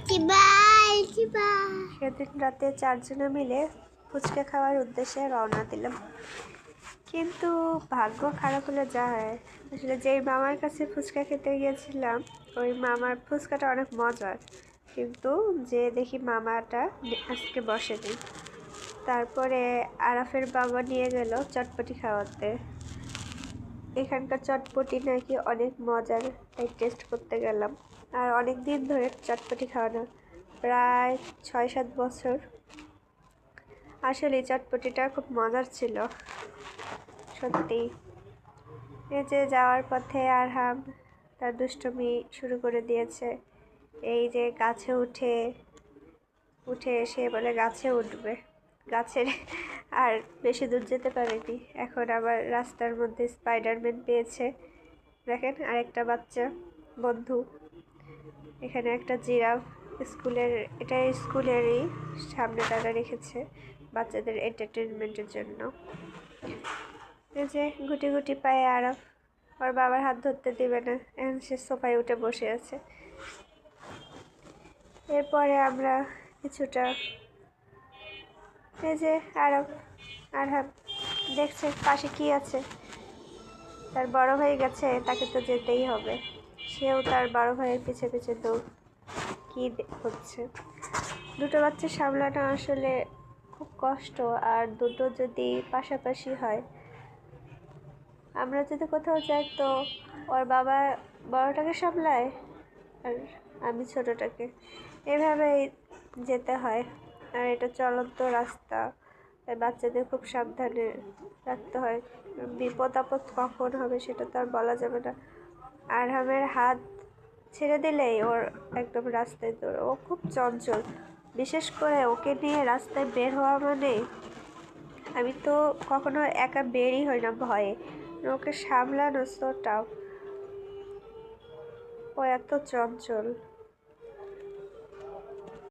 সেদিন রাতে 4 জনে মিলে ফুচকা খাওয়ার উদ্দেশ্যে রওনা দিলাম, কিন্তু ভাগ্য খারাপ হলে যা হয়। আসলে যেই মামার কাছে ফুচকা খেতে গিয়েছিলাম ওই মামার ফুচকাটা অনেক মজার, কিন্তু যে দেখি মামাটা আজকে বসেনি। তারপরে আরাফের বাবা নিয়ে গেল চটপটি খাওয়াতে। এখানকার চটপটি নাকি অনেক মজার, তাই টেস্ট করতে গেলাম। আর অনেক দিন ধরে চটপটি খাওয়ানো, প্রায় 6-7 বছর। আসলে চটপটিটা খুব মজার ছিল সত্যি। এই যে যাওয়ার পথে আরহাম তার দুষ্টুমি শুরু করে দিয়েছে। এই যে গাছে উঠে এসে বলে গাছে উঠবে, গাছের আর বেশি দূর যেতে পারেনি। এখন আবার রাস্তার মধ্যে স্পাইডারম্যান পেয়েছে। দেখেন আরেকটা বাচ্চা বন্ধু। এখানে একটা জিরাফ এটা স্কুলেরই সামনে তারা রেখেছে বাচ্চাদের এন্টারটেনমেন্টের জন্য। এই যে গুটি গুটি পায়ে আরাফ ওর বাবার হাত ধরতে দেবে না, এখন সে সোফায় উঠে বসে আছে। এরপরে আমরা কিছুটা এই যে আরহাম দেখছে পাশে কি আছে, তার বড় ভাই গেছে, তাকে তো যেতেই হবে। সেও তার বড় ভাইয়ের পিছে পিছে দৌড়। কি হচ্ছে, দুটো বাচ্চা সামলানো আসলে খুব কষ্ট। আর দুটো যদি পাশাপাশি হয়, আমরা যদি কোথাও যাই তো ওর বাবা বড়টাকে সামলায় আর আমি ছোটটাকে, এভাবেই যেতে হয়। আর এটা চলন্ত রাস্তা, তাই বাচ্চাদের খুব সাবধানে রাখতে হয়। বিপদ আপদ কখন হবে সেটা তো আর বলা যাবে না। আরহামের হাত ছেড়ে দিলেই ওর একদম রাস্তায় দৌড়। ও খুব চঞ্চল, বিশেষ করে ওকে নিয়ে রাস্তায় বের হওয়া মানে, আমি তো কখনো একা বেরই হই না ভয়ে। ওকে সামলানো সো টাফ, ও এত চঞ্চল।